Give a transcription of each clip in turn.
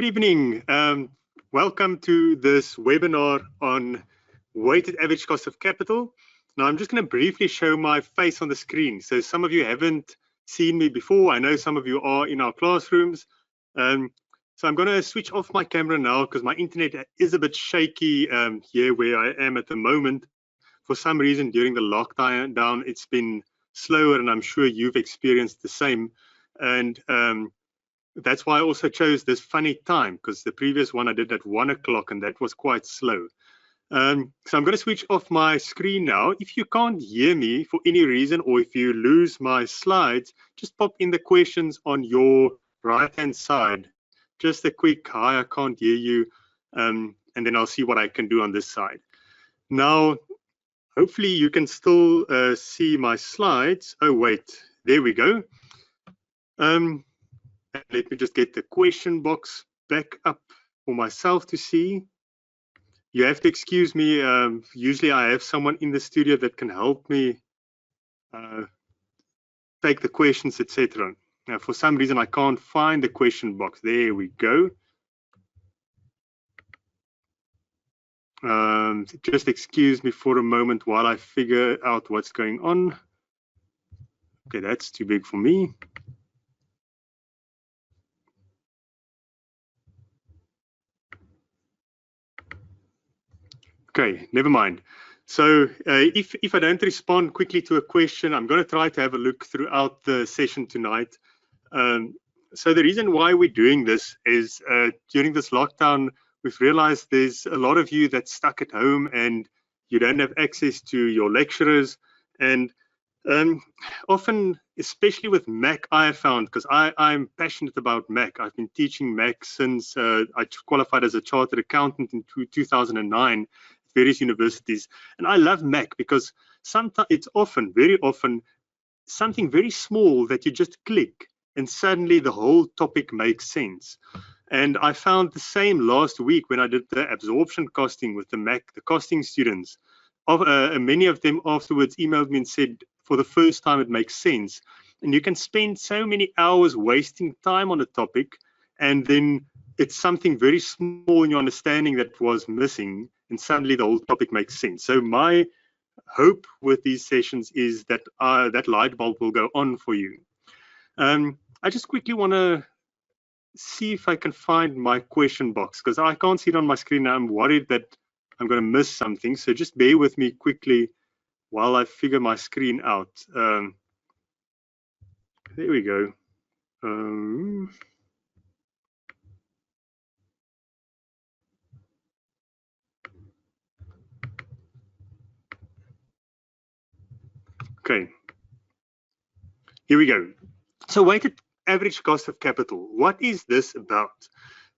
Good evening. Welcome to this webinar on weighted average cost of capital. Now, I'm just going to briefly show my face on the screen. So some of you haven't seen me before. I know some of you are in our classrooms. So I'm going to switch off my camera now because my internet is a bit shaky here where I am at the moment. For some reason, during the lockdown, it's been slower, and I'm sure you've experienced the same. And that's why I also chose this funny time, because the previous one I did at 1 o'clock and that was quite slow. So I'm going to switch off my screen now. If you can't hear me for any reason, or if you lose my slides, just pop in the questions on your right-hand side. Just a quick hi, I can't hear you, and then I'll see what I can do on this side. Now, hopefully you can still see my slides. Oh, wait, there we go. Let me just get the question box back up for myself to see. You have to excuse me. Usually I have someone in the studio that can help me take the questions, etc. Now, for some reason, I can't find the question box. There we go. Just excuse me for a moment while I figure out what's going on. Okay, that's too big for me. Okay, never mind. So if I don't respond quickly to a question, I'm going to try to have a look throughout the session tonight. So the reason why we're doing this is during this lockdown, we've realized there's a lot of you that's stuck at home and you don't have access to your lecturers. And often, especially with MACC, I have found, because I'm passionate about MACC. I've been teaching MACC since I qualified as a chartered accountant in 2009. Various universities, and I love MACC because sometimes it's very often something very small that you just click and suddenly the whole topic makes sense. And I found the same last week when I did the absorption costing with the MACC, the costing students. Many of them afterwards emailed me and said, for the first time, it makes sense. And you can spend so many hours wasting time on a topic, and then it's something very small in your understanding that was missing, and suddenly the whole topic makes sense. So my hope with these sessions is that that light bulb will go on for you. I just quickly want to see if I can find my question box, because I can't see it on my screen. I'm worried that I'm going to miss something. So just bear with me quickly while I figure my screen out. There we go. Okay, here we go. So weighted average cost of capital, what is this about?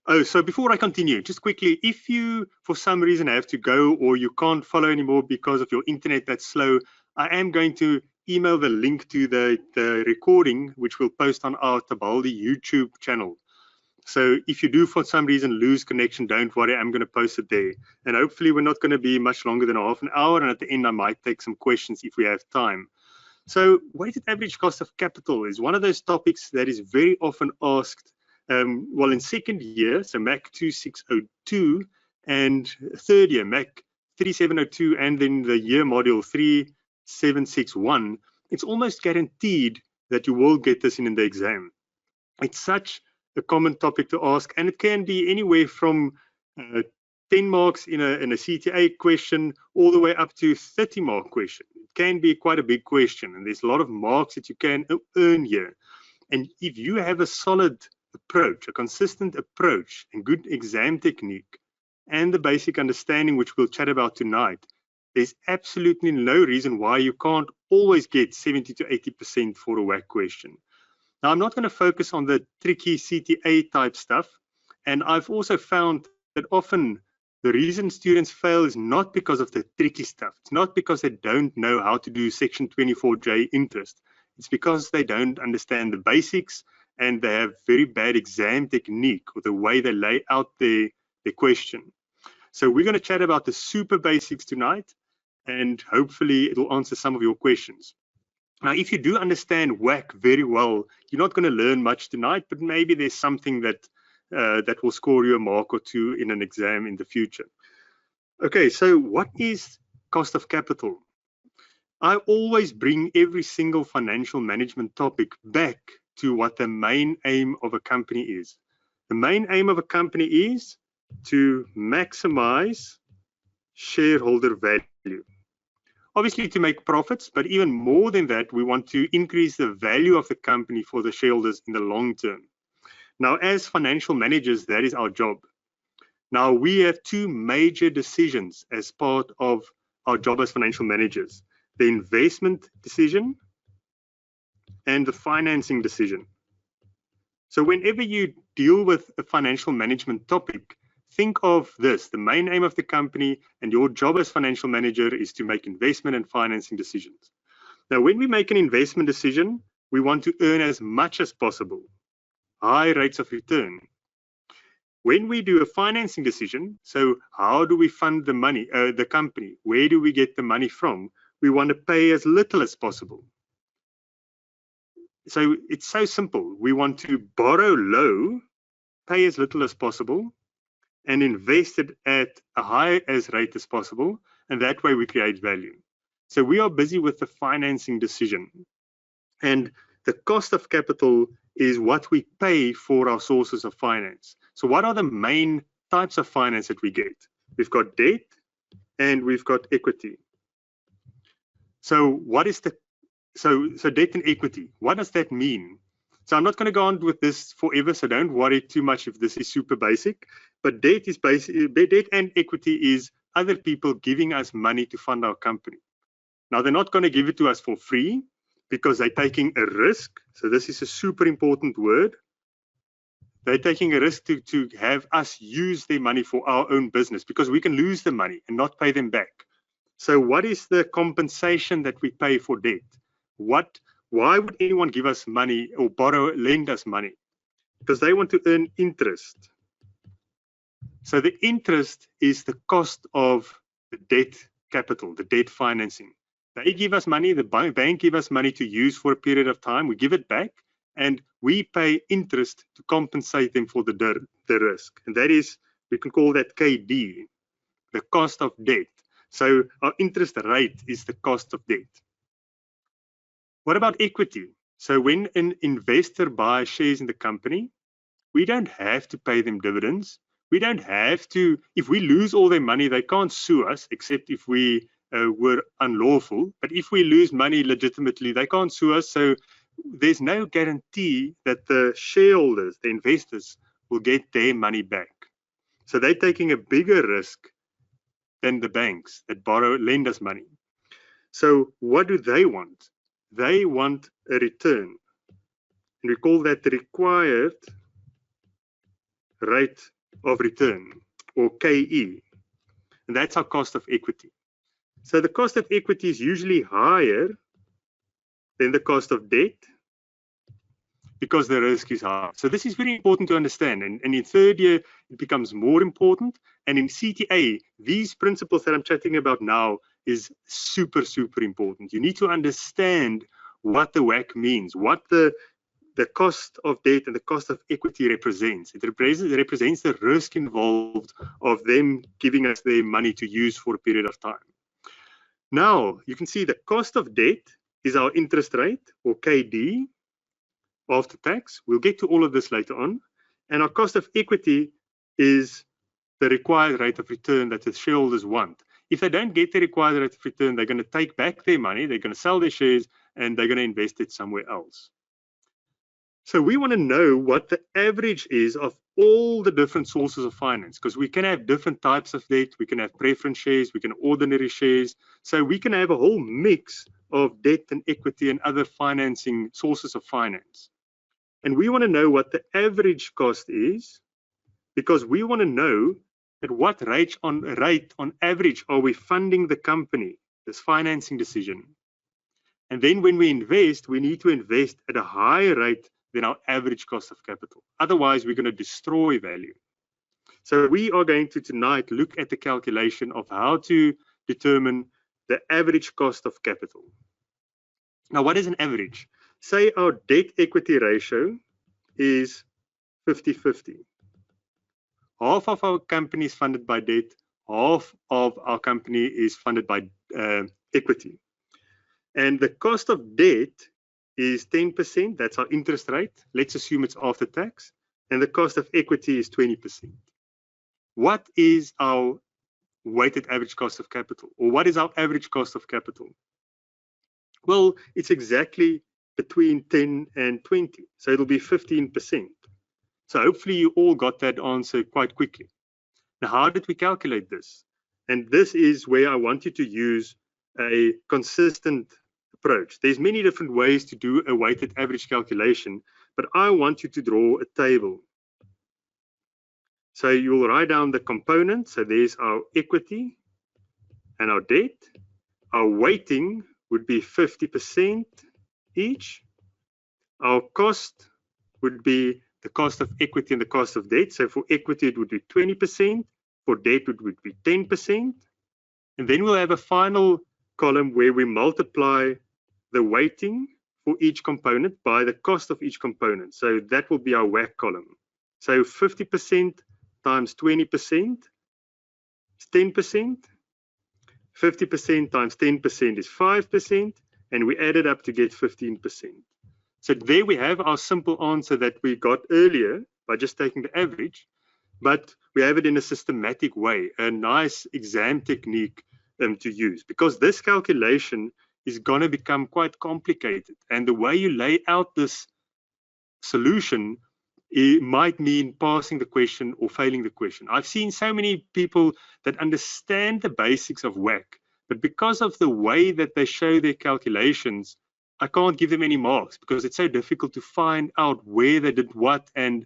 Oh, so before I continue, just quickly, if you for some reason have to go or you can't follow anymore because of your internet that's slow, I am going to email the link to the recording, which we'll post on our Tabaldi YouTube channel. So if you do for some reason lose connection, don't worry, I'm going to post it there. And hopefully we're not going to be much longer than half an hour, and at the end I might take some questions if we have time. So weighted average cost of capital is one of those topics that is very often asked, well, in second year, so MACC 2602, and third year, MACC 3702, and then the year module 3761, it's almost guaranteed that you will get this in the exam. It's such a common topic to ask, and it can be anywhere from 10 marks in a CTA question all the way up to 30-mark question. It can be quite a big question, and there's a lot of marks that you can earn here. And if you have a solid approach, a consistent approach, and good exam technique, and the basic understanding, which we'll chat about tonight, there's absolutely no reason why you can't always get 70 to 80% for a WACC question. Now, I'm not going to focus on the tricky CTA type stuff, and I've also found that often the reason students fail is not because of the tricky stuff. It's not because they don't know how to do Section 24J interest. It's because they don't understand the basics and they have very bad exam technique or the way they lay out their question. So we're going to chat about the super basics tonight, and hopefully it will answer some of your questions. Now, if you do understand WACC very well, you're not going to learn much tonight, but maybe there's something that that will score you a mark or two in an exam in the future. Okay, so what is cost of capital? I always bring every single financial management topic back to what the main aim of a company is. The main aim of a company is to maximize shareholder value. Obviously to make profits, but even more than that, we want to increase the value of the company for the shareholders in the long term. Now, as financial managers, that is our job. Now, we have two major decisions as part of our job as financial managers: the investment decision and the financing decision. So whenever you deal with a financial management topic, think of this: the main aim of the company and your job as financial manager is to make investment and financing decisions. Now, when we make an investment decision, we want to earn as much as possible, high rates of return. When we do a financing decision, so how do we fund the money, the company? Where do we get the money from? We want to pay as little as possible. So it's so simple. We want to borrow low, pay as little as possible, and invest it at a high as rate as possible, and that way we create value. So we are busy with the financing decision, and the cost of capital is what we pay for our sources of finance. So what are the main types of finance that we get? We've got debt and we've got equity. So what is the so debt and equity? What does that mean? So I'm not going to go on with this forever, so don't worry too much if this is super basic. But debt is debt and equity is other people giving us money to fund our company. Now, they're not going to give it to us for free because they're taking a risk. So this is a super important word. They're taking a risk to have us use their money for our own business, because we can lose the money and not pay them back. So what is the compensation that we pay for debt? Why would anyone give us money or lend us money? Because they want to earn interest. So the interest is the cost of the debt capital, the debt financing. They give us money, the bank give us money to use for a period of time, we give it back, and we pay interest to compensate them for the risk. And that is, we can call that KD, the cost of debt. So our interest rate is the cost of debt. What about equity? So when an investor buys shares in the company, we don't have to pay them dividends. We don't have to, if we lose all their money, they can't sue us, except if we were unlawful. But if we lose money legitimately, they can't sue us. So there's no guarantee that the shareholders, the investors, will get their money back. So they're taking a bigger risk than the banks that lend us money. So what do they want? They want a return. And we call that the required rate of return, or KE. And that's our cost of equity. So the cost of equity is usually higher than the cost of debt because the risk is high. So this is very important to understand. And in third year, it becomes more important. And in CTA, these principles that I'm chatting about now is super, super important. You need to understand what the WACC means, what the cost of debt and the cost of equity represents. It represents the risk involved of them giving us their money to use for a period of time. Now, you can see the cost of debt is our interest rate, or KD, after tax. We'll get to all of this later on. And our cost of equity is the required rate of return that the shareholders want. If they don't get the required rate of return, they're going to take back their money, they're going to sell their shares, and they're going to invest it somewhere else. So we want to know what the average is of all the different sources of finance, because we can have different types of debt. We can have preference shares, we can have ordinary shares. So we can have a whole mix of debt and equity and other financing sources of finance. And we want to know what the average cost is, because we want to know at what rate on average are we funding the company, this financing decision. And then when we invest, we need to invest at a higher rate than our average cost of capital. Otherwise, we're going to destroy value. So we are going to tonight look at the calculation of how to determine the average cost of capital. Now, what is an average? Say our debt equity ratio is 50-50. half of our company is funded by debt, half of our company is funded by equity. And the cost of debt is 10%, that's our interest rate. Let's assume it's after tax. And the cost of equity is 20%. What is our weighted average cost of capital? Or what is our average cost of capital? Well, it's exactly between 10 and 20. So it'll be 15%. So hopefully you all got that answer quite quickly. Now, how did we calculate this? And this is where I want you to use a consistent approach. There's many different ways to do a weighted average calculation, but I want you to draw a table. So you will write down the components. So there's our equity and our debt. Our weighting would be 50% each. Our cost would be the cost of equity and the cost of debt. So for equity, it would be 20%. For debt, it would be 10%. And then we'll have a final column where we multiply the weighting for each component by the cost of each component. So that will be our WACC column. So 50% times 20% is 10%. 50% times 10% is 5%. And we add it up to get 15%. So there we have our simple answer that we got earlier by just taking the average, but we have it in a systematic way, a nice exam technique to use, because this calculation is going to become quite complicated. And the way you lay out this solution, it might mean passing the question or failing the question. I've seen so many people that understand the basics of WACC, but because of the way that they show their calculations, I can't give them any marks because it's so difficult to find out where they did what. And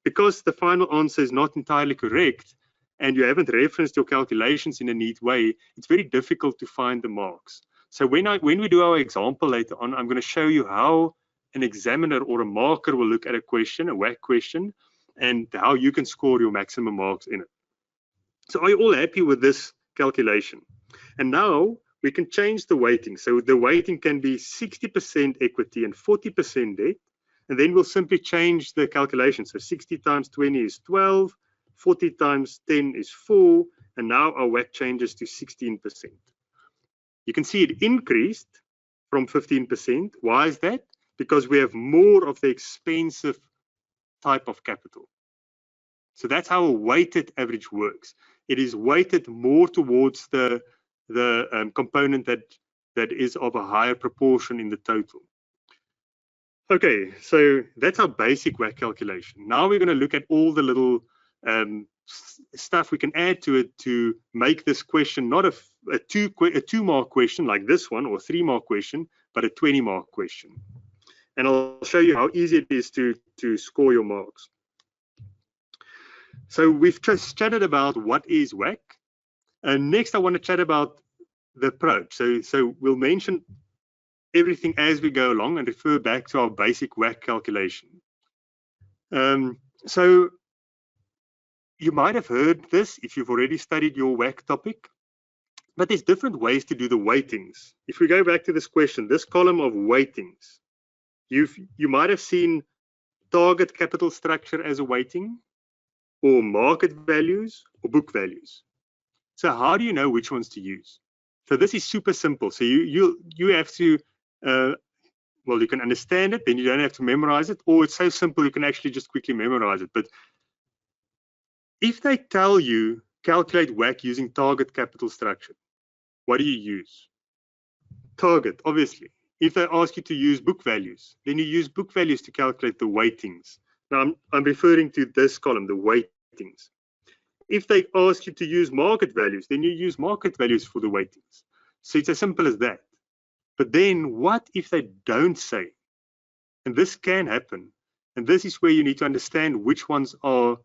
because the final answer is not entirely correct and you haven't referenced your calculations in a neat way, it's very difficult to find the marks. So when we do our example later on, I'm going to show you how an examiner or a marker will look at a question, a WACC question, and how you can score your maximum marks in it. So are you all happy with this calculation? And now we can change the weighting. So the weighting can be 60% equity and 40% debt. And then we'll simply change the calculation. So 60 times 20 is 12, 40 times 10 is 4, and now our WACC changes to 16%. You can see it increased from 15%. Why is that? Because we have more of the expensive type of capital. So that's how a weighted average works. It is weighted more towards the component that is of a higher proportion in the total. Okay, so that's our basic WACC calculation. Now we're going to look at all the little stuff we can add to it to make this question not a 2-mark question like this one, or a 3-mark question, but a 20-mark question. And I'll show you how easy it is to score your marks. So we've just chatted about what is WACC. And next I want to chat about the approach. So we'll mention everything as we go along and refer back to our basic WACC calculation. So you might have heard this if you've already studied your WACC topic, but there's different ways to do the weightings. If we go back to this question, this column of weightings, you might have seen target capital structure as a weighting, or market values, or book values. So how do you know which ones to use? So this is super simple. So you have to, well, you can understand it, then you don't have to memorize it, or it's so simple you can actually just quickly memorize it. But if they tell you calculate WACC using target capital structure, what do you use? Target, obviously. If they ask you to use book values, then you use book values to calculate the weightings. Now I'm referring to this column, the weightings. If they ask you to use market values, then you use market values for the weightings. So it's as simple as that. But then what if they don't say? And this can happen. And this is where you need to understand which ones are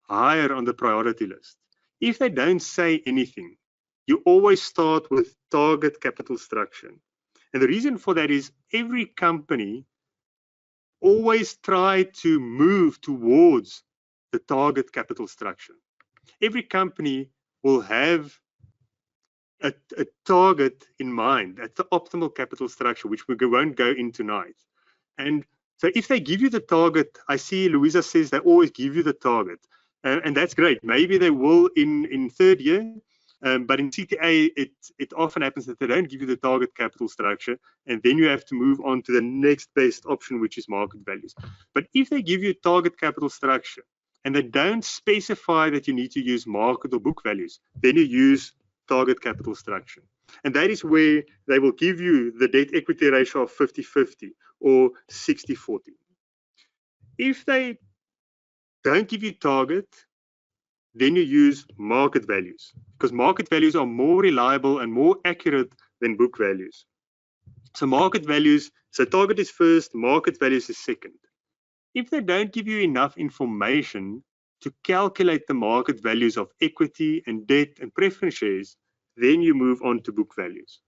higher on the priority list. If they don't say anything, you always start with target capital structure. And the reason for that is every company always try to move towards the target capital structure. Every company will have a target in mind. That's the optimal capital structure, which we won't go into tonight. And so if they give you the target, I see Louisa says they always give you the target. and that's great. Maybe they will in third year, but in CTA, it often happens that they don't give you the target capital structure, and then you have to move on to the next best option, which is market values. But if they give you target capital structure, and they don't specify that you need to use market or book values, then you use target capital structure. And that is where they will give you the debt equity ratio of 50-50 or 60-40. If they don't give you target, then you use market values, because market values are more reliable and more accurate than book values. So market values, so target is first, market values is second. If they don't give you enough information to calculate the market values of equity and debt and preference shares, then you move on to book values.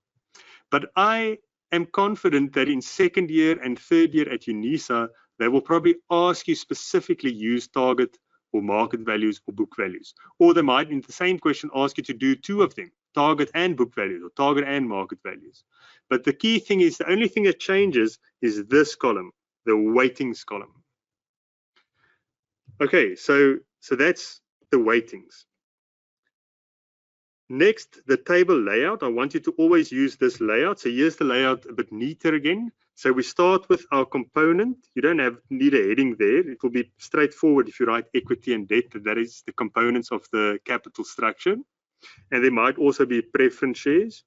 But I am confident that in second year and third year at UNISA, they will probably ask you specifically use target or market values or book values. Or they might, in the same question, ask you to do two of them, target and book values, or target and market values. But the key thing is, the only thing that changes is this column, the weightings column. Okay, so that's the weightings. Next, the table layout. I want you to always use this layout. So here's the layout a bit neater again. So we start with our component. You don't need a heading there. It will be straightforward if you write equity and debt. That is the components of the capital structure. And there might also be preference shares.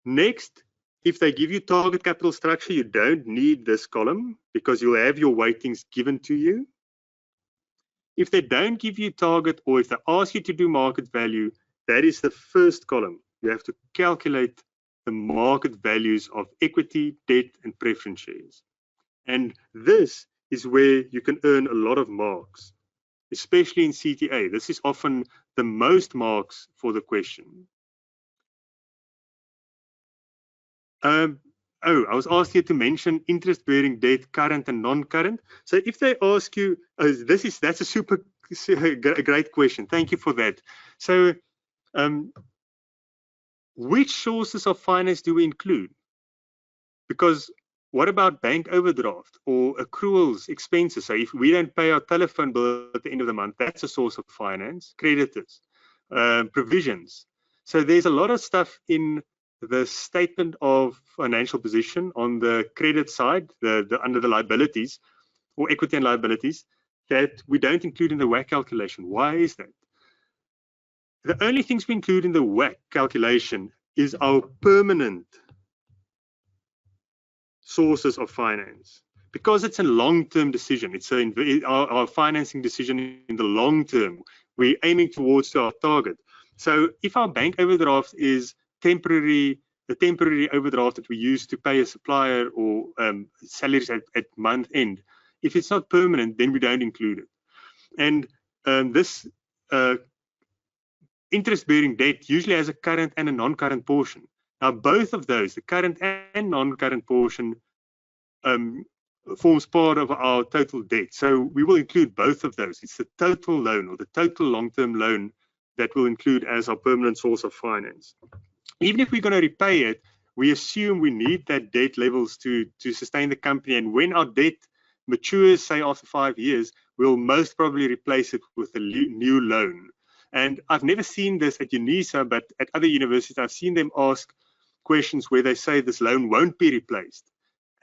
Next, if they give you target capital structure, you don't need this column because you'll have your weightings given to you. If they don't give you target, or if they ask you to do market value, that is the first column. You have to calculate the market values of equity, debt, and preference shares. And this is where you can earn a lot of marks, especially in CTA. This is often the most marks for the question. Oh, I was asked here to mention interest-bearing debt, current and non-current. So if they ask you, that's a super great question. Thank you for that. So which sources of finance do we include? Because what about bank overdraft or accruals, expenses? So if we don't pay our telephone bill at the end of the month, that's a source of finance. Creditors, provisions. So there's a lot of stuff in the statement of financial position on the credit side, under the liabilities or equity and liabilities, that we don't include in the WACC calculation. Why is that? The only things we include in the WACC calculation is our permanent sources of finance, because it's a long-term decision. It's our financing decision in the long term. We're aiming towards our target. So if our bank overdraft is the temporary overdraft that we use to pay a supplier or salaries at month end, if it's not permanent, then we don't include it. And this interest-bearing debt usually has a current and a non-current portion. Now, both of those, the current and non-current portion, forms part of our total debt. So we will include both of those. It's the total loan or the total long-term loan that will include as our permanent source of finance. Even if we're going to repay it, we assume we need that debt levels to sustain the company. And when our debt matures, say after 5 years, we'll most probably replace it with a new loan. And I've never seen this at UNISA, but at other universities, I've seen them ask questions where they say this loan won't be replaced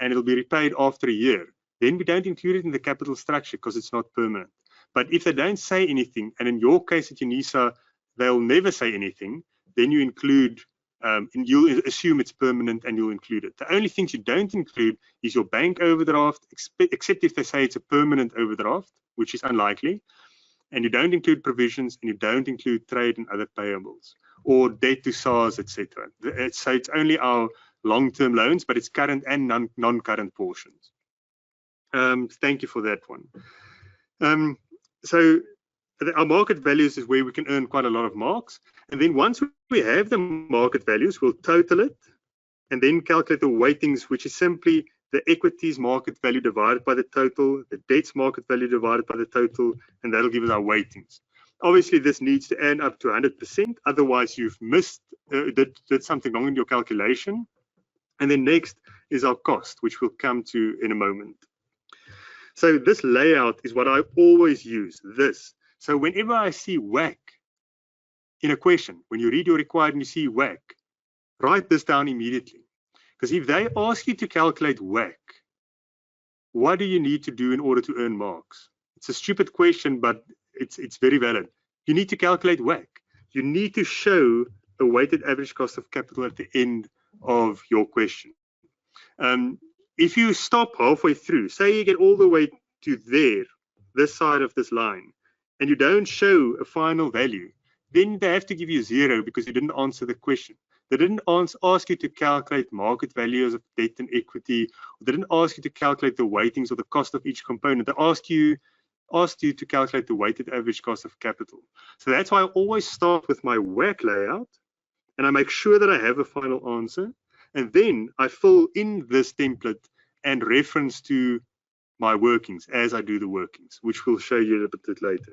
and it'll be repaid after a year. Then we don't include it in the capital structure because it's not permanent. But if they don't say anything, and in your case at UNISA, they'll never say anything, then you include, and you'll assume it's permanent and you'll include it. The only things you don't include is your bank overdraft, except if they say it's a permanent overdraft, which is unlikely. And you don't include provisions, and you don't include trade and other payables or debt to SARS, etc. So it's only our long-term loans, but it's current and non-current portions. Thank you for that one. So our market values is where we can earn quite a lot of marks. And then once we have the market values, we'll total it and then calculate the weightings, which is simply the equities market value divided by the total, the debts market value divided by the total, and that'll give us our weightings. Obviously, this needs to add up to 100%. Otherwise, you've missed, did something wrong in your calculation. And then next is our cost, which we'll come to in a moment. So this layout is what I always use, this. So whenever I see WACC in a question, when you read your required and you see WACC, write this down immediately. Because if they ask you to calculate WACC, what do you need to do in order to earn marks? It's a stupid question, but it's very valid. You need to calculate WACC. You need to show a weighted average cost of capital at the end of your question. If you stop halfway through, say you get all the way to there, this side of this line, and you don't show a final value, then they have to give you 0 because you didn't answer the question. They didn't ask you to calculate market values of debt and equity. They didn't ask you to calculate the weightings or the cost of each component. They asked you to calculate the weighted average cost of capital. So that's why I always start with my WACC layout, and I make sure that I have a final answer. And then I fill in this template and reference to my workings as I do the workings, which we'll show you a bit later.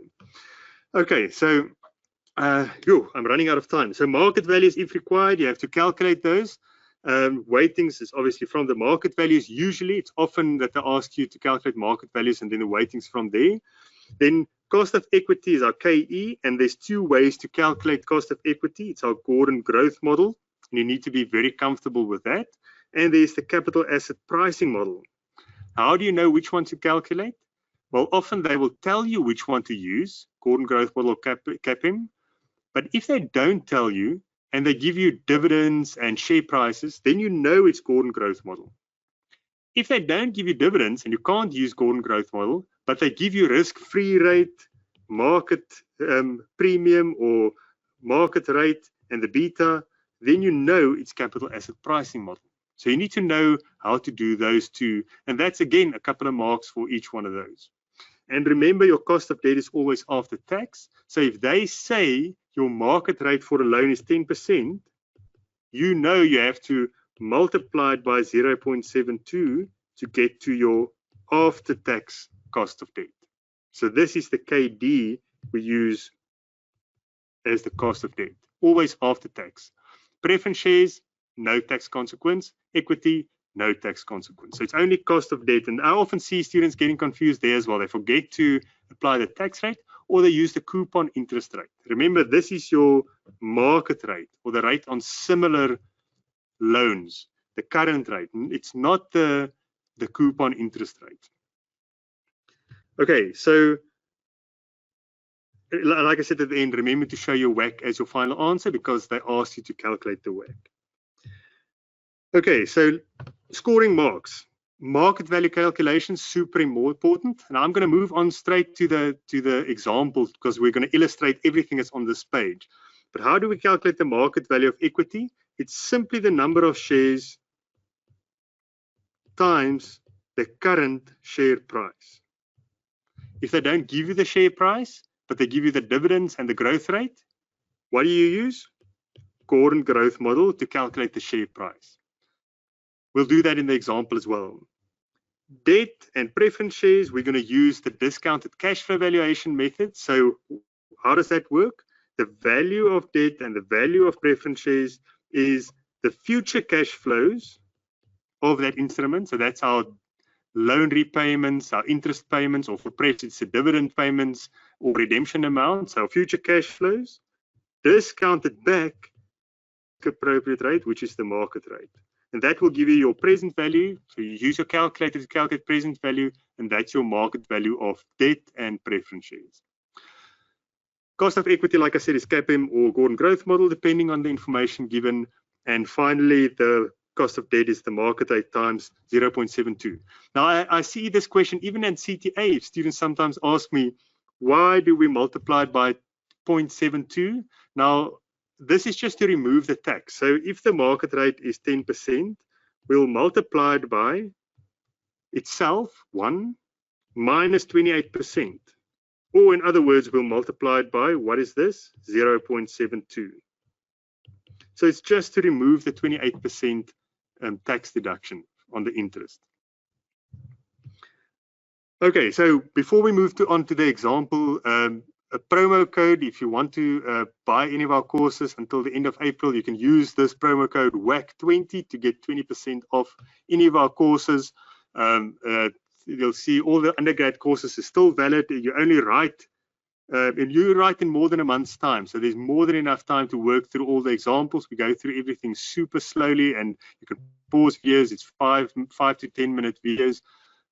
Okay, so I'm running out of time. So market values, if required, you have to calculate those. Weightings is obviously from the market values. Usually, it's often that they ask you to calculate market values and then the weightings from there. Then cost of equity is our KE, and there's 2 ways to calculate cost of equity. It's our Gordon growth model, and you need to be very comfortable with that. And there's the capital asset pricing model. How do you know which one to calculate? Well, often they will tell you which one to use, Gordon growth model or CAPM. But if they don't tell you and they give you dividends and share prices, then you know it's Gordon growth model. If they don't give you dividends and you can't use Gordon growth model, but they give you risk-free rate, market premium or market rate and the beta, then you know it's capital asset pricing model. So you need to know how to do those 2. And that's, again, a couple of marks for each one of those. And remember, your cost of debt is always after tax. So if they say your market rate for a loan is 10%, you know you have to multiply it by 0.72 to get to your after-tax cost of debt. So this is the KD we use as the cost of debt, always after tax. Preference shares, no tax consequence. Equity, no tax consequence. So it's only cost of debt. And I often see students getting confused there as well. They forget to apply the tax rate, or they use the coupon interest rate. Remember, this is your market rate or the rate on similar loans, the current rate. It's not the coupon interest rate. Okay, so like I said at the end, remember to show your WACC as your final answer because they asked you to calculate the WACC. Okay, so scoring marks. Market value calculation, super important. And I'm going to move on straight to the example because we're going to illustrate everything that's on this page. But how do we calculate the market value of equity? It's simply the number of shares times the current share price. If they don't give you the share price, but they give you the dividends and the growth rate, what do you use? Gordon growth model to calculate the share price. We'll do that in the example as well. Debt and preference shares, we're going to use the discounted cash flow valuation method. So how does that work? The value of debt and the value of preference shares is the future cash flows of that instrument. So that's our loan repayments, our interest payments, or for pref it's the dividend payments or redemption amounts, our future cash flows, discounted back appropriate rate, which is the market rate. And that will give you your present value. So you use your calculator to calculate present value, and that's your market value of debt and preference shares. Cost of equity, like I said, is CAPM or Gordon growth model, depending on the information given. And finally, the cost of debt is the market rate times 0.72. Now, I see this question even at CTA. Students sometimes ask me, why do we multiply it by 0.72? Now, this is just to remove the tax. So if the market rate is 10%, we'll multiply it by itself, 1, minus 28%. Or in other words, we'll multiply it by, what is this? 0.72. So it's just to remove the 28% tax deduction on the interest. Okay, so before we move on to the example, a promo code, if you want to buy any of our courses until the end of April, you can use this promo code WACC20 to get 20% off any of our courses. you'll see all the undergrad courses is still valid. You only write, and you write in more than a month's time. So there's more than enough time to work through all the examples. We go through everything super slowly, and you can pause videos. It's 5 to 10 minute videos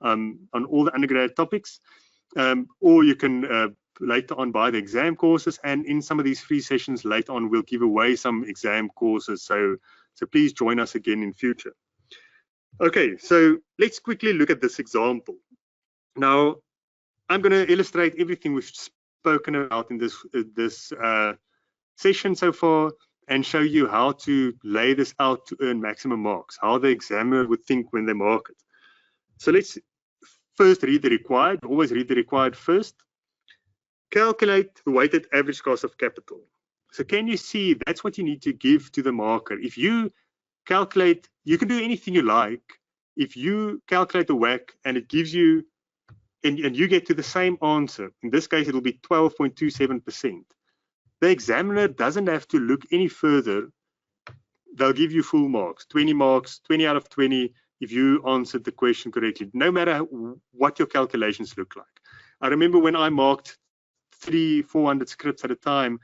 on all the undergrad topics. Or you can later on buy the exam courses, and in some of these free sessions later on, we'll give away some exam courses. So please join us again in future. Okay, so let's quickly look at this example. Now, I'm going to illustrate everything we've spoken about in this session so far, and show you how to lay this out to earn maximum marks, how the examiner would think when they mark it. So let's first read the required. Always read the required first. Calculate the weighted average cost of capital. So can you see that's what you need to give to the marker? If you calculate, you can do anything you like. If you calculate the WACC and it gives you, and you get to the same answer, in this case it'll be 12.27%. The examiner doesn't have to look any further. They'll give you full marks, 20 marks, 20 out of 20 if you answered the question correctly, no matter what your calculations look like. I remember when I marked 300-400 scripts at a time,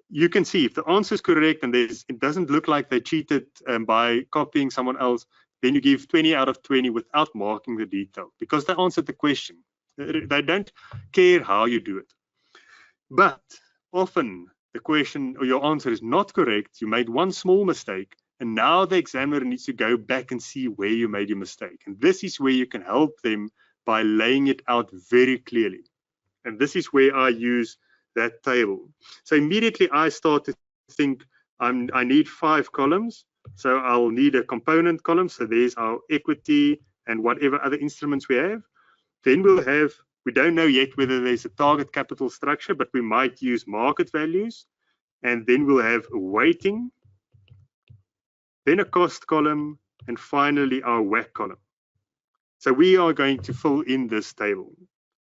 you can see if the answer is correct and it doesn't look like they cheated by copying someone else, then you give 20 out of 20 without marking the detail, because they answered the question. They don't care how you do it. But often the question or your answer is not correct. You made one small mistake, and now the examiner needs to go back and see where you made your mistake. And this is where you can help them by laying it out very clearly. And this is where I use that table. So immediately I start to think I need 5 columns. So I'll need a component column. So there's our equity and whatever other instruments we have. Then we'll have, we don't know yet whether there's a target capital structure, but we might use market values. And then we'll have a weighting, then a cost column, and finally our WACC column. So we are going to fill in this table.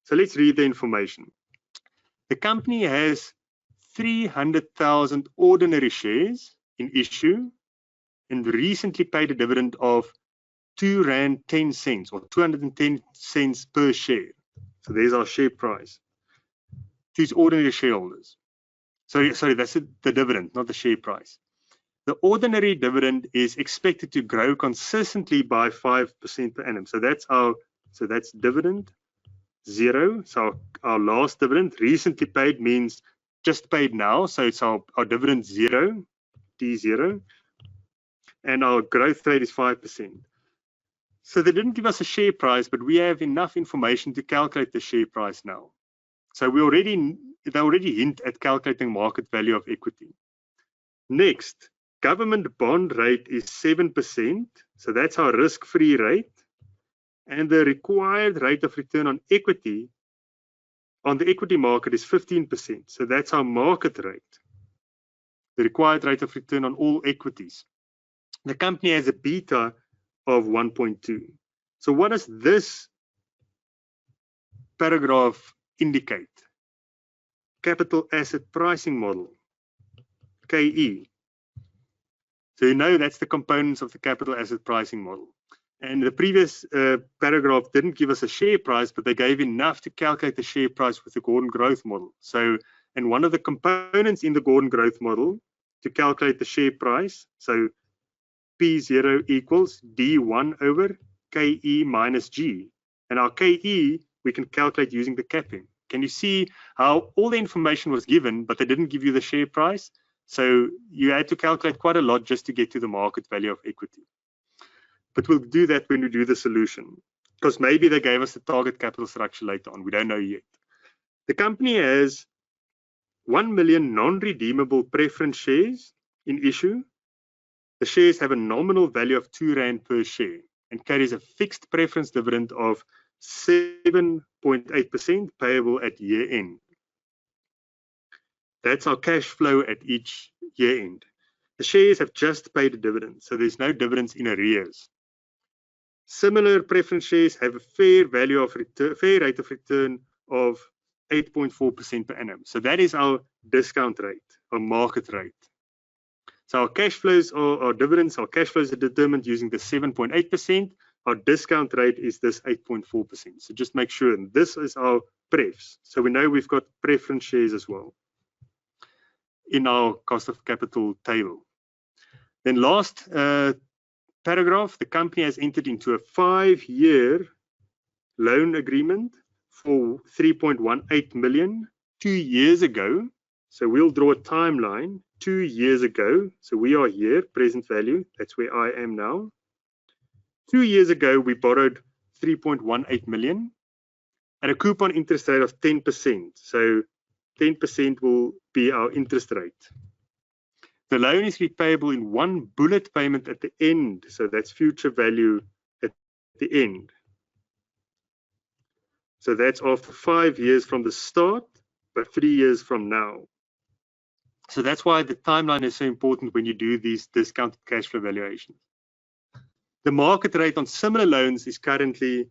So let's read the information. The company has 300,000 ordinary shares in issue and recently paid a dividend of R2.10 or 210 cents per share. So there's our share price to its ordinary shareholders. Sorry, that's the dividend, not the share price. The ordinary dividend is expected to grow consistently by 5% per annum. So that's dividend 0. So our last dividend, recently paid, means just paid now. So it's our dividend 0, D0, and our growth rate is 5%. So they didn't give us a share price, but we have enough information to calculate the share price now. So they already hint at calculating market value of equity. Next, government bond rate is 7%. So that's our risk-free rate. And the required rate of return on equity on the equity market is 15%. So that's our market rate, the required rate of return on all equities. The company has a beta of 1.2. So what does this paragraph indicate? Capital asset pricing model, KE. So you know that's the components of the capital asset pricing model. And the previous paragraph didn't give us a share price, but they gave enough to calculate the share price with the Gordon growth model. So, and one of the components in the Gordon growth model to calculate the share price, so P0 equals D1 over KE minus G. And our KE, we can calculate using the capping. Can you see how all the information was given, but they didn't give you the share price? So you had to calculate quite a lot just to get to the market value of equity. But we'll do that when we do the solution, because maybe they gave us the target capital structure later on. We don't know yet. The company has 1 million non-redeemable preference shares in issue. The shares have a nominal value of R2 per share and carries a fixed preference dividend of 7.8% payable at year end. That's our cash flow at each year end. The shares have just paid a dividend, so there's no dividends in arrears. Similar preference shares have a fair value of return, fair rate of return of 8.4% per annum. So that is our discount rate, our market rate. So our cash flows or our dividends, our cash flows are determined using the 7.8%. our discount rate is this 8.4%. So just make sure, and this is our prefs. So we know we've got preference shares as well in our cost of capital table. Then last paragraph, the company has entered into a 5-year loan agreement for 3.18 million 2 years ago. So we'll draw a timeline 2 years ago. So we are here, present value, that's where I am now. 2 years ago, we borrowed 3.18 million at a coupon interest rate of 10%. So 10% will be our interest rate. The loan is repayable in one bullet payment at the end. So that's future value at the end. So that's after 5 years from the start, but 3 years from now. So that's why the timeline is so important when you do these discounted cash flow valuations. The market rate on similar loans is currently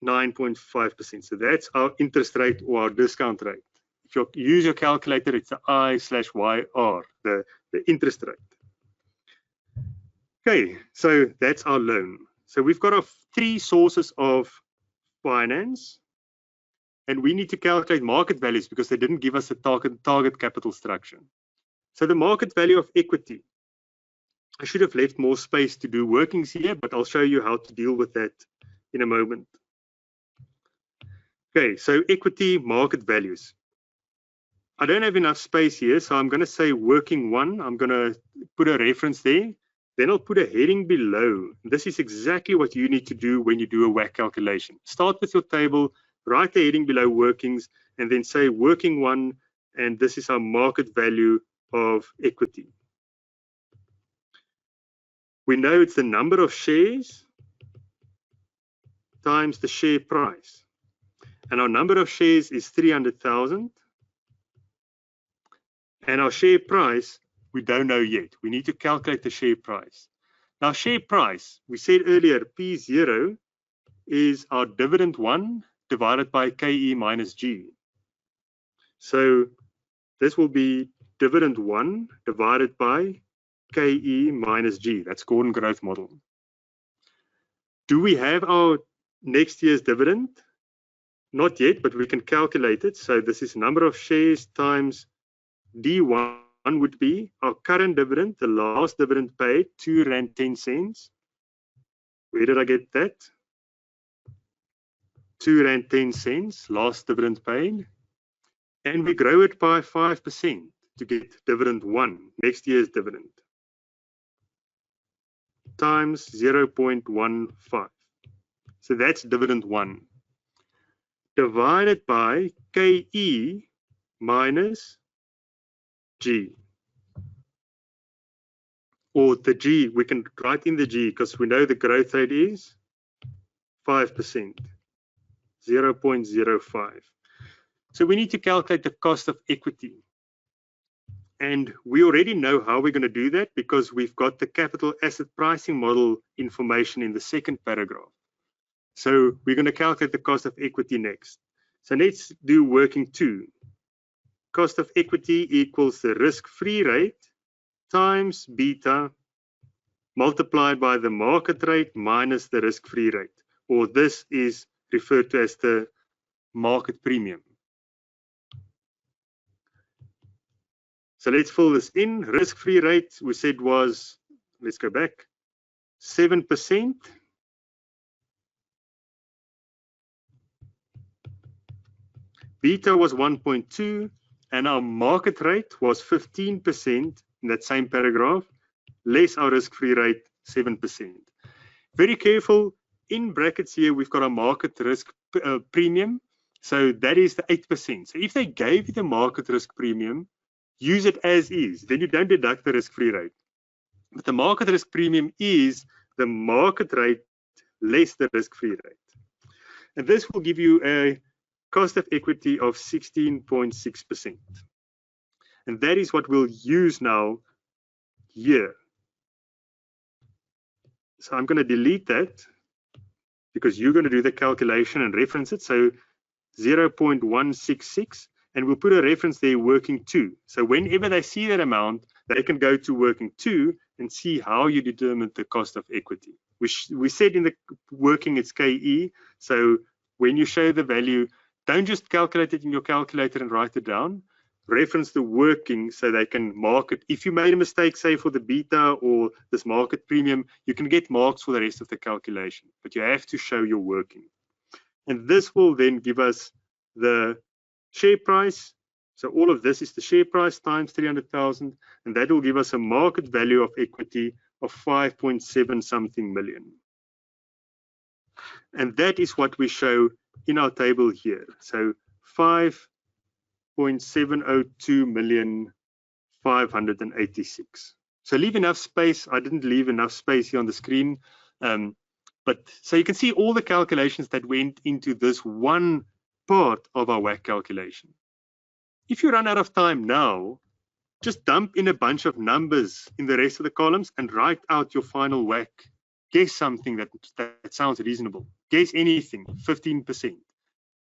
9.5%. So that's our interest rate or our discount rate. If you use your calculator, it's the I/YR, the interest rate. Okay, so that's our loan. So we've got our 3 sources of finance, and we need to calculate market values because they didn't give us a target capital structure. So the market value of equity, I should have left more space to do workings here, but I'll show you how to deal with that in a moment. Okay, so equity market values. I don't have enough space here, so I'm going to say working 1. I'm going to put a reference there. Then I'll put a heading below. This is exactly what you need to do when you do a WACC calculation. Start with your table, write the heading below workings, and then say working 1, and this is our market value of equity. We know it's the number of shares times the share price. And our number of shares is 300,000. And our share price, we don't know yet. We need to calculate the share price. Now, share price, we said earlier, P0 is our dividend 1 divided by KE minus G. So this will be dividend 1 divided by KE minus G. That's Gordon growth model. Do we have our next year's dividend? Not yet, but we can calculate it. So this is number of shares times D1 would be our current dividend, the last dividend paid, R2.10. Where did I get that? R2.10, last dividend paid. And we grow it by 5% to get dividend 1, next year's dividend, times 0.15. So that's dividend 1 divided by KE minus G. Or the G, we can write in the G because we know the growth rate is 5%, 0.05. So we need to calculate the cost of equity. And we already know how we're going to do that because we've got the capital asset pricing model information in the second paragraph. So we're going to calculate the cost of equity next. So let's do working 2. Cost of equity equals the risk-free rate times beta multiplied by the market rate minus the risk-free rate. Or this is referred to as the market premium. So let's fill this in. Risk-free rate we said was, let's go back, 7%. Beta was 1.2, and our market rate was 15% in that same paragraph, less our risk-free rate, 7%. Very careful, in brackets here, we've got our market risk premium. So that is the 8%. So if they gave you the market risk premium, use it as is. Then you don't deduct the risk-free rate. But the market risk premium is the market rate less the risk-free rate. And this will give you a cost of equity of 16.6%. And that is what we'll use now here. So I'm going to delete that because you're going to do the calculation and reference it. So 0.166, and we'll put a reference there, working 2. So whenever they see that amount, they can go to working 2 and see how you determine the cost of equity. We said in the working it's KE. So when you show the value, don't just calculate it in your calculator and write it down. Reference the working so they can mark it. If you made a mistake, say for the beta or this market premium, you can get marks for the rest of the calculation, but you have to show your working. And this will then give us the share price. So all of this is the share price times 300,000, and that will give us a market value of equity of 5.7 something million. And that is what we show in our table here. So 5.702 million 586. So leave enough space. I didn't leave enough space here on the screen. But so you can see all the calculations that went into this one part of our WACC calculation. If you run out of time now, just dump in a bunch of numbers in the rest of the columns and write out your final WACC. Guess something that sounds reasonable. Guess anything, 15%.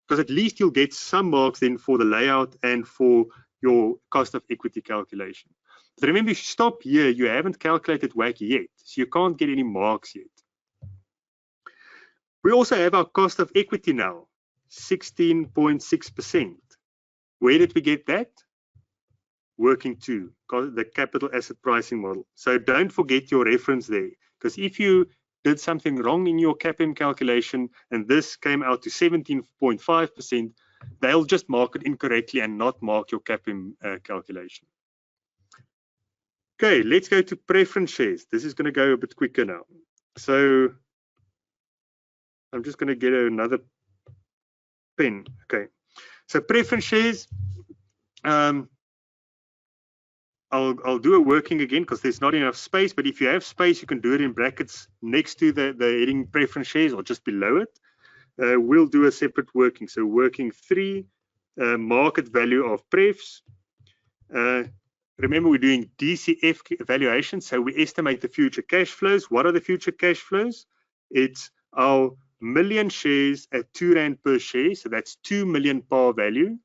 Because at least you'll get some marks then for the layout and for your cost of equity calculation. So remember, if you stop here, you haven't calculated WACC yet, so you can't get any marks yet. We also have our cost of equity now, 16.6%. Where did we get that? Working 2, the capital asset pricing model. So don't forget your reference there, because if you did something wrong in your CAPM calculation and this came out to 17.5%, they'll just mark it incorrectly and not mark your CAPM calculation. Okay, let's go to preference shares. This is going to go a bit quicker now. So I'm just going to get another pen. Okay, so preference shares. I'll do a working again because there's not enough space, but if you have space, you can do it in brackets next to the heading preference shares or just below it. We'll do a separate working. So working 3, market value of prefs. Remember, we're doing DCF evaluation, so we estimate the future cash flows. What are the future cash flows? It's our million shares at R2 per share, so that's 2 million par value.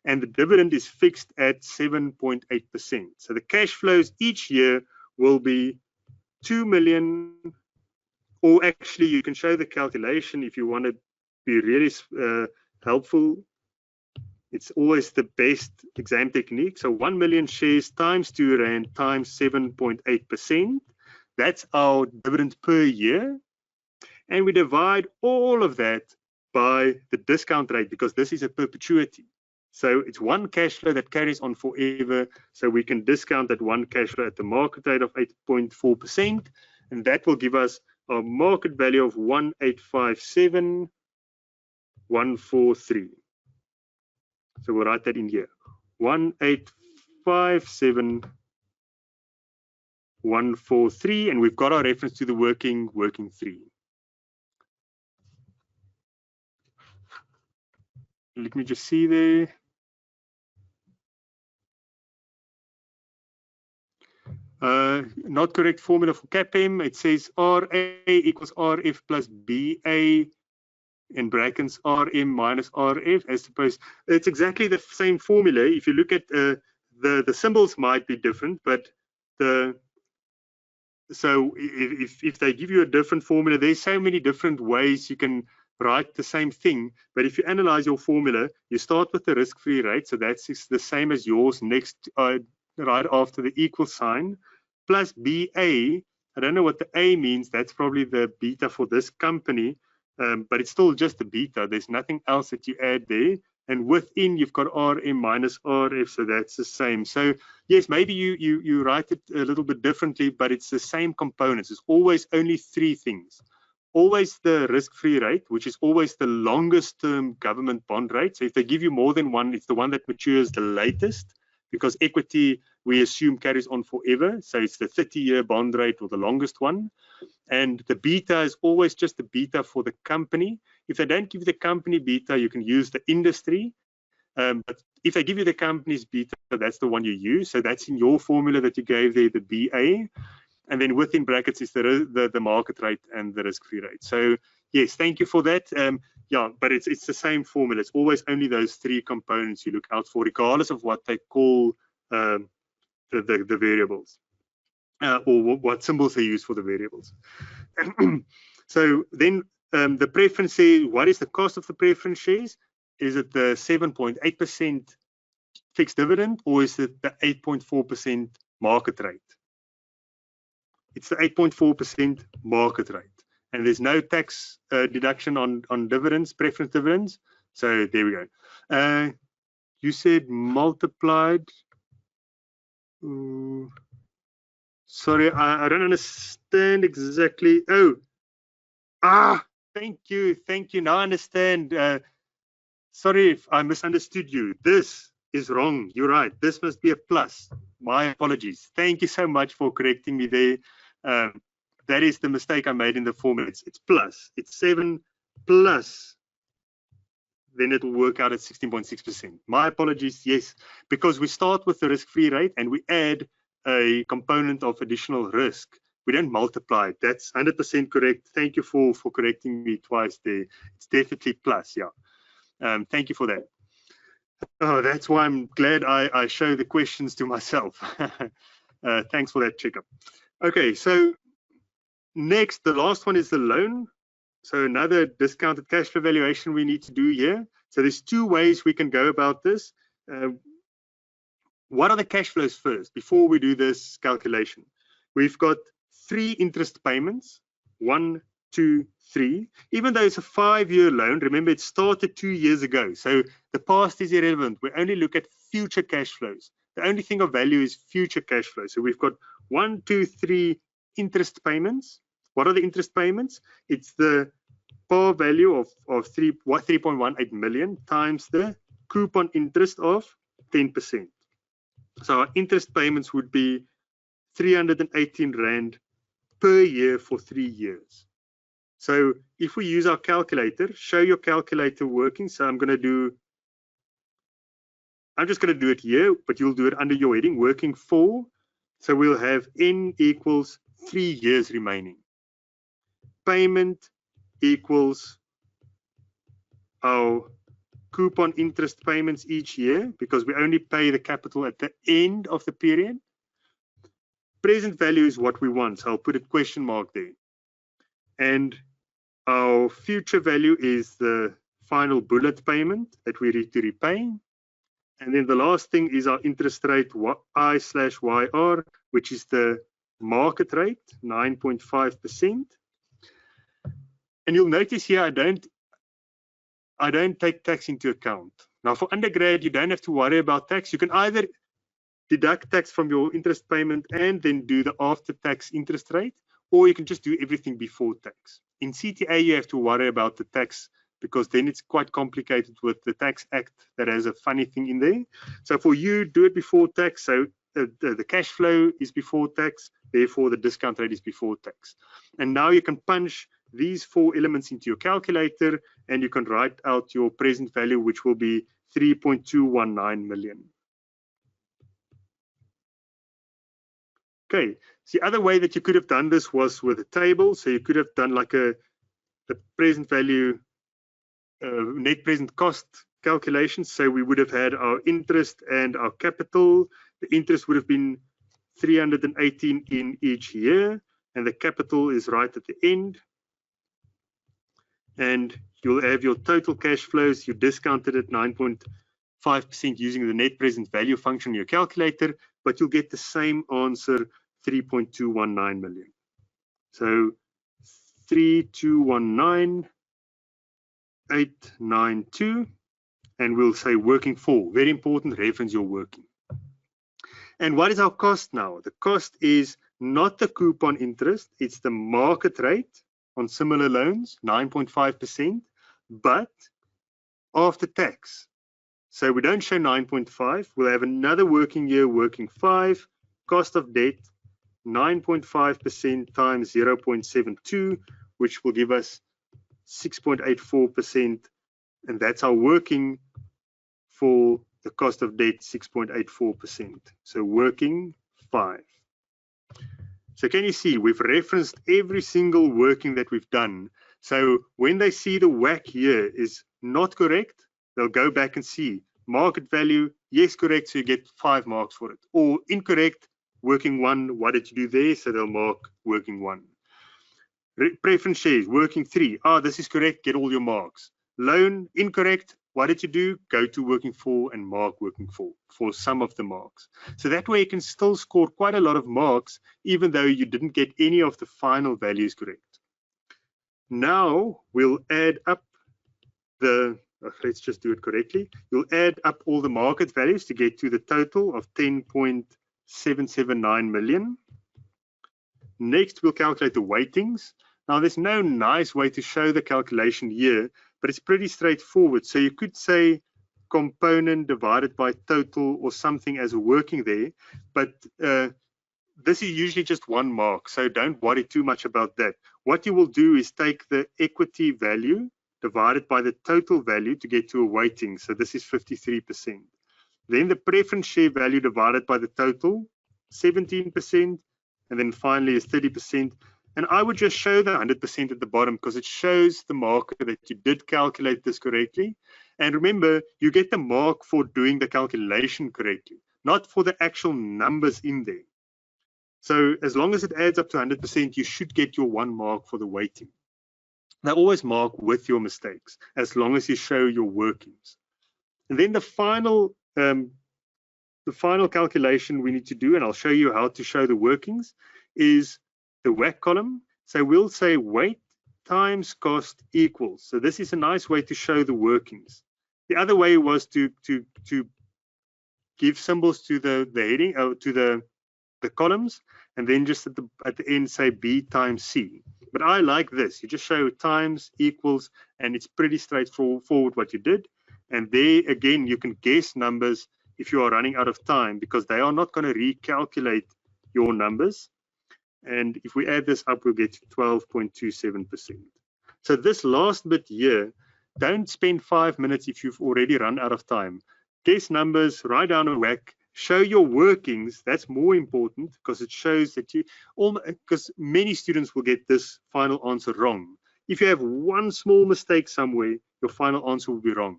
And the dividend is fixed at 7.8%. So the cash flows each year will be 2 million, or actually you can show the calculation if you want to be really helpful. It's always the best exam technique. So 1 million shares times R2 times 7.8%. That's our dividend per year. And we divide all of that by the discount rate because this is a perpetuity. So it's one cash flow that carries on forever. So we can discount that one cash flow at the market rate of 8.4%. And that will give us a market value of 1,857,143. So we'll write that in here. 1,857,143. And we've got our reference to the working 3. Let me just see there. Not correct formula for CAPM. It says RA equals RF plus BA in brackets RM minus RF as opposed. It's exactly the same formula. If you look at the symbols might be different, but so if they give you a different formula, there's so many different ways you can write the same thing. But if you analyze your formula, you start with the risk-free rate, so that's the same as yours next right after the equal sign, plus BA. I don't know what the A means. That's probably the beta for this company, but it's still just the beta. There's nothing else that you add there. And within you've got RM minus RF, so that's the same. So yes, maybe you write it a little bit differently, but it's the same components. It's always only 3 things. Always the risk-free rate, which is always the longest term government bond rate. So if they give you more than one, it's the one that matures the latest, because equity, we assume, carries on forever. So it's the 30-year bond rate or the longest one. And the beta is always just the beta for the company. If they don't give you the company beta, you can use the industry. But if they give you the company's beta, that's the one you use. So that's in your formula that you gave there, the BA. And then within brackets is the market rate and the risk-free rate. So yes, thank you for that. Yeah, but it's the same formula. It's always only those 3 components you look out for, regardless of what they call the variables. or what symbols they use for the variables. So then the preference says, what is the cost of the preference shares? Is it the 7.8% fixed dividend, or is it the 8.4% market rate? It's the 8.4% market rate. And there's no tax deduction on dividends, preference dividends. So there we go. You said multiplied. Sorry, I don't understand exactly. Thank you. Now I understand. Sorry if I misunderstood you. This is wrong. You're right. This must be a plus. My apologies. Thank you so much for correcting me there. That is the mistake I made in the formula. It's plus. It's 7 plus. Then it will work out at 16.6%. My apologies. Yes, because we start with the risk-free rate and we add a component of additional risk. We don't multiply it. That's 100% correct. Thank you for correcting me twice there. It's definitely plus. Yeah. Thank you for that. Oh, that's why I'm glad I show the questions to myself. Thanks for that checkup. Okay, so next, the last one is the loan. So another discounted cash flow valuation we need to do here. So there's two ways we can go about this. What are the cash flows first before we do this calculation? We've got 3 interest payments, 1, 2, 3. Even though it's a 5-year loan, remember it started 2 years ago. So the past is irrelevant. We only look at future cash flows. The only thing of value is future cash flows. So we've got 1, 2, 3 interest payments. What are the interest payments? It's the par value of 3.18 million times the coupon interest of 10%. So our interest payments would be 318 Rand per year for 3 years. So if we use our calculator, show your calculator working. So I'm just going to do it here, but you'll do it under your heading, working for. So we'll have N equals 3 years remaining. Payment equals our coupon interest payments each year, because we only pay the capital at the end of the period. Present value is what we want, so I'll put a question mark there. And our future value is the final bullet payment that we need to repay. And then the last thing is our interest rate I/YR, which is the market rate, 9.5%. And you'll notice here I don't take tax into account. Now for undergrad, you don't have to worry about tax. You can either deduct tax from your interest payment and then do the after-tax interest rate, or you can just do everything before tax. In CTA, you have to worry about the tax because then it's quite complicated with the Tax Act that has a funny thing in there. So for you, do it before tax. So the cash flow is before tax, therefore the discount rate is before tax. And now you can punch these 4 elements into your calculator and you can write out your present value, which will be 3.219 million. Okay, so the other way that you could have done this was with a table. So you could have done like the present value, net present cost calculation. So we would have had our interest and our capital. The interest would have been 318 in each year, and the capital is right at the end. And you'll have your total cash flows. You discounted at 9.5% using the net present value function in your calculator, but you'll get the same answer, 3.219 million. So 3219892, and we'll say working for. Very important, reference your working. And what is our cost now? The cost is not the coupon interest, it's the market rate on similar loans, 9.5%, but after tax. So we don't show 9.5, we'll have another working year, working 5, cost of debt, 9.5% times 0.72, which will give us 6.84%, and that's our working for the cost of debt, 6.84%. So working 5. So can you see, we've referenced every single working that we've done. So when they see the WACC here is not correct, they'll go back and see market value, yes, correct, so you get 5 marks for it. Or incorrect, working 1, what did you do there? So they'll mark working 1. Preference shares, working 3. This is correct, get all your marks. Loan, incorrect, what did you do? Go to working 4 and mark working 4 for some of the marks. So that way you can still score quite a lot of marks, even though you didn't get any of the final values correct. Now we'll add up let's just do it correctly. You'll add up all the market values to get to the total of 10.779 million. Next, we'll calculate the weightings. Now, there's no nice way to show the calculation here, but it's pretty straightforward. So you could say component divided by total or something as working there, but this is usually just 1 mark, so don't worry too much about that. What you will do is take the equity value divided by the total value to get to a weighting. So this is 53%. Then the preference share value divided by the total, 17%. And then finally is 30%. And I would just show the 100% at the bottom because it shows the marker that you did calculate this correctly. And remember, you get the mark for doing the calculation correctly, not for the actual numbers in there. So as long as it adds up to 100%, you should get your 1 mark for the weighting. Now always mark with your mistakes, as long as you show your workings. And then the final calculation we need to do, and I'll show you how to show the workings, is the WACC column. So we'll say weight times cost equals. So this is a nice way to show the workings. The other way was to give symbols to the heading, to the columns, and then just at the end say B times C. But I like this. You just show times equals, and it's pretty straightforward what you did. And there again, you can guess numbers if you are running out of time, because they are not going to recalculate your numbers. And if we add this up, we'll get to 12.27%. So this last bit here, don't spend 5 minutes if you've already run out of time. Guess numbers, write down a WACC, show your workings. That's more important because it shows that because many students will get this final answer wrong. If you have one small mistake somewhere, your final answer will be wrong.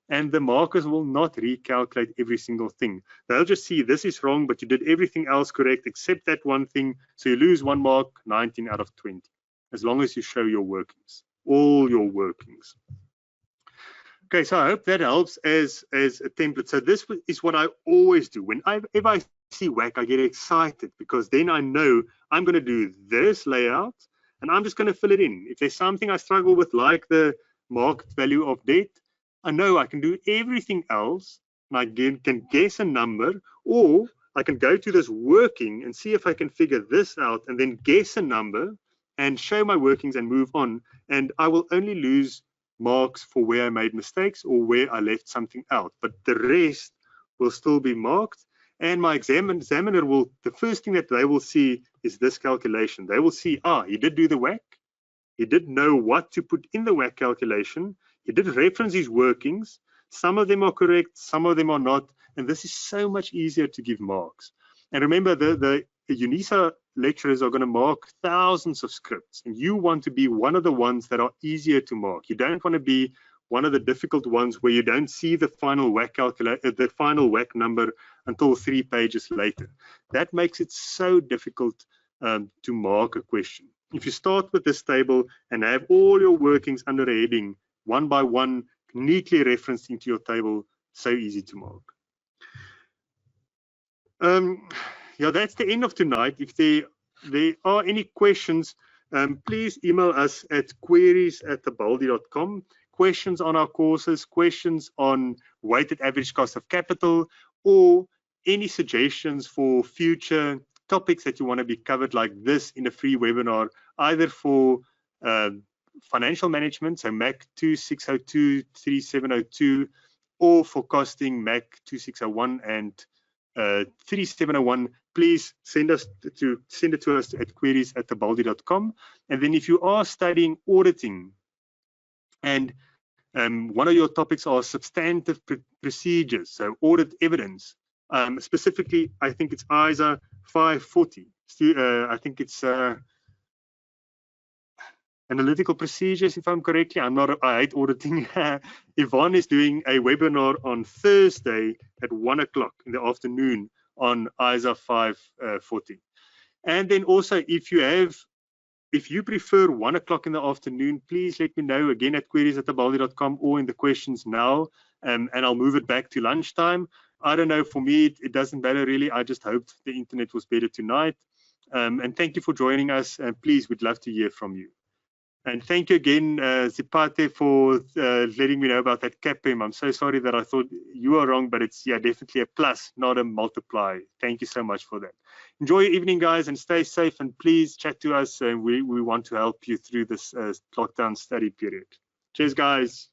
And the markers will not recalculate every single thing. They'll just see this is wrong, but you did everything else correct except that one thing. So you lose 1 mark, 19 out of 20, as long as you show your workings, all your workings. Okay, so I hope that helps as a template. So this is what I always do. If I see WACC, I get excited because then I know I'm going to do this layout and I'm just going to fill it in. If there's something I struggle with, like the market value of debt, I know I can do everything else and I can guess a number, or I can go to this working and see if I can figure this out and then guess a number and show my workings and move on. And I will only lose marks for where I made mistakes or where I left something out, but the rest will still be marked. And my examiner will, the first thing that they will see is this calculation. They will see, he did do the WACC, he did know what to put in the WACC calculation, he did reference his workings, some of them are correct, some of them are not, and this is so much easier to give marks. And remember, the UNISA lecturers are going to mark thousands of scripts, and you want to be one of the ones that are easier to mark. You don't want to be one of the difficult ones where you don't see the final WACC number until 3 pages later. That makes it so difficult to mark a question. If you start with this table and have all your workings under a heading, one by one, neatly referenced into your table, so easy to mark. Yeah, that's the end of tonight. If there are any questions, please email us at queries@thebaldi.com. Questions on our courses, questions on weighted average cost of capital, or any suggestions for future topics that you want to be covered like this in a free webinar, either for financial management, so MAC 2602, 3702, or for costing MAC 2601 and 3701, please send it to us at queries@thebaldi.com. And then if you are studying auditing and one of your topics are substantive procedures, so audit evidence, specifically I think it's ISA 540, I think it's analytical procedures, if I'm correctly. I hate auditing. Yvonne is doing a webinar on Thursday at 1 o'clock in the afternoon on ISA 540. And then also, if you prefer 1 o'clock in the afternoon, please let me know again at queries@tabaldi.com or in the questions now, and I'll move it back to lunchtime. I don't know, for me, it doesn't matter really. I just hoped the internet was better tonight. And thank you for joining us, and please, we'd love to hear from you. And thank you again, Zipate, for letting me know about that CAPM. I'm so sorry that I thought you were wrong, but it's definitely a plus, not a multiply. Thank you so much for that. Enjoy your evening, guys, and stay safe. And please chat to us. We want to help you through this lockdown study period. Cheers, guys.